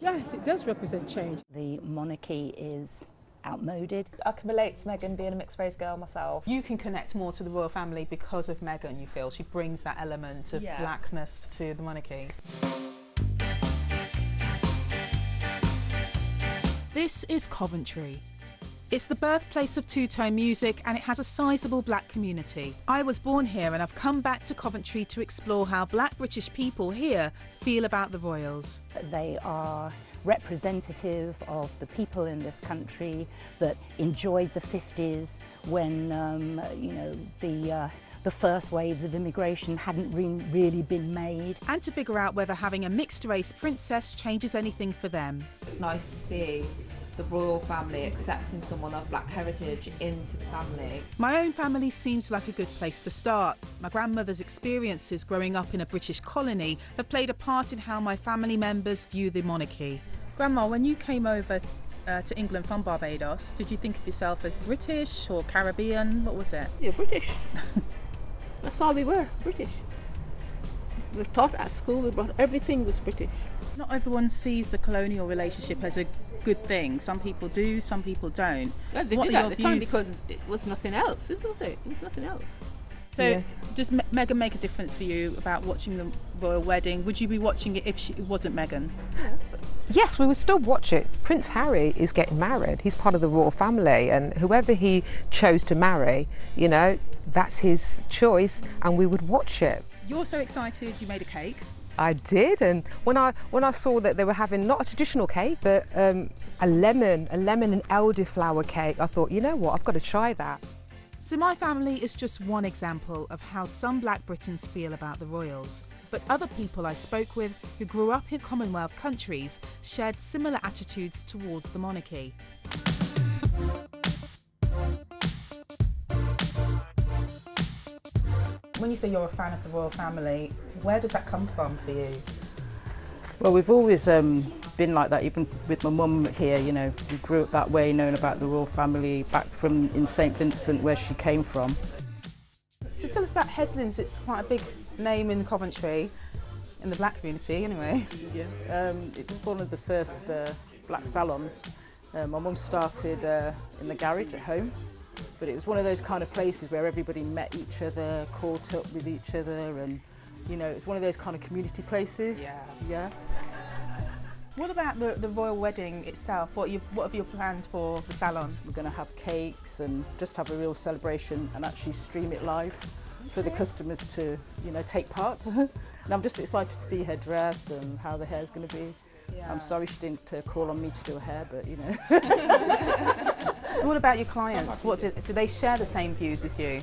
Yes, it does represent change. The monarchy is outmoded. I can relate to Meghan being a mixed-race girl myself. You can connect more to the royal family because of Meghan, you feel? She brings that element of blackness to the monarchy. This is Coventry. It's the birthplace of two-tone music and it has a sizable black community. I was born here and I've come back to Coventry to explore how black British people here feel about the royals. They are representative of the people in this country that enjoyed the 50s when, the first waves of immigration hadn't really been made. And to figure out whether having a mixed-race princess changes anything for them. It's nice to see the royal family accepting someone of black heritage into the family. My own family seems like a good place to start. My grandmother's experiences growing up in a British colony have played a part in how my family members view the monarchy. Grandma, when you came over to England from Barbados, did you think of yourself as British or Caribbean? What was it? Yeah, British. That's all we were, British. We were taught at school, we brought everything was British. Not everyone sees the colonial relationship as a good thing. Some people do, some people don't. Well, they did at the time because it was nothing else, was it? It was nothing else. So does Meghan make a difference for you about watching the royal wedding? Would you be watching it if it wasn't Meghan? Yeah. Yes, we would still watch it. Prince Harry is getting married. He's part of the royal family, and whoever he chose to marry, that's his choice, and we would watch it. You're so excited you made a cake. I did, and when I saw that they were having not a traditional cake, but a lemon and elderflower cake, I thought, you know what, I've got to try that. So my family is just one example of how some black Britons feel about the royals. But other people I spoke with who grew up in Commonwealth countries shared similar attitudes towards the monarchy. When you say you're a fan of the royal family, where does that come from for you? Well, we've always been like that, even with my mum here, we grew up that way, knowing about the royal family back from in St Vincent, where she came from. So tell us about Heslins. It's quite a big name in Coventry, in the black community anyway. Yeah, it was one of the first black salons. My mum started in the garage at home, but it was one of those kind of places where everybody met each other, caught up with each other, and it's one of those kind of community places. Yeah. What about the royal wedding itself? What have you planned for the salon? We're going to have cakes and just have a real celebration and actually stream it live for the customers to, take part. And I'm just excited to see her dress and how the hair's going to be. Yeah. I'm sorry she didn't call on me to do her hair, but So what about your clients? Do they share the same views as you?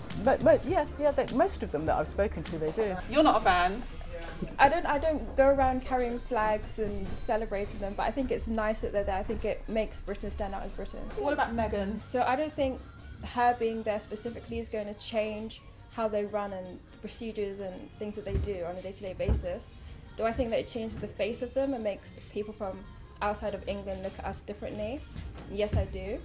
Most of them that I've spoken to, they do. You're not a fan? I don't go around carrying flags and celebrating them, but I think it's nice that they're there. I think it makes Britain stand out as Britain. What about Meghan? So I don't think her being there specifically is going to change how they run and the procedures and things that they do on a day-to-day basis. Do I think that it changes the face of them and makes people from outside of England look at us differently? Yes, I do.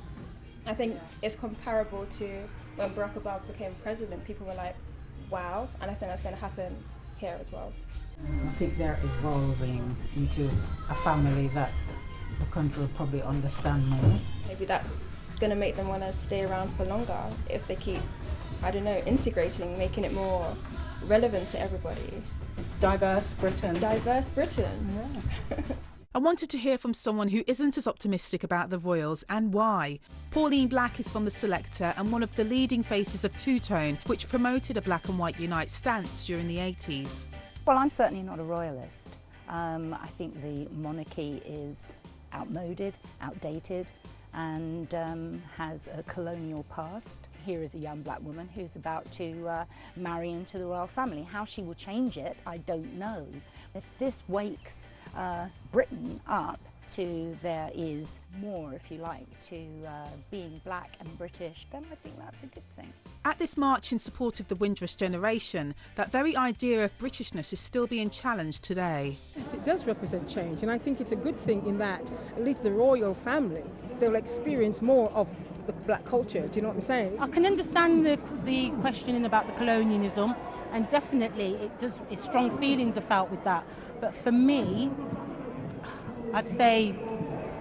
I think it's comparable to when Barack Obama became president. People were like, wow, and I think that's going to happen here as well. I think they're evolving into a family that the country will probably understand more. Maybe that's going to make them want to stay around for longer if they keep, integrating, making it more relevant to everybody. Diverse Britain. Diverse Britain. Yeah. I wanted to hear from someone who isn't as optimistic about the royals and why. Pauline Black is from The Selector and one of the leading faces of Two Tone, which promoted a black and white unite stance during the 80s. Well, I'm certainly not a royalist. I think the monarchy is outmoded, outdated, and has a colonial past. Here is a young black woman who's about to marry into the royal family. How she will change it, I don't know. If this wakes Britain up to there is more, if you like, to being black and British, then I think that's a good thing. At this march in support of the Windrush generation, that very idea of Britishness is still being challenged today. Yes, it does represent change, and I think it's a good thing in that at least the royal family, they'll experience more of the black culture. Do you know what I'm saying? I can understand the questioning about the colonialism, and definitely it's strong feelings are felt with that. But for me, I'd say,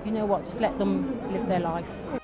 you know what, just let them live their life.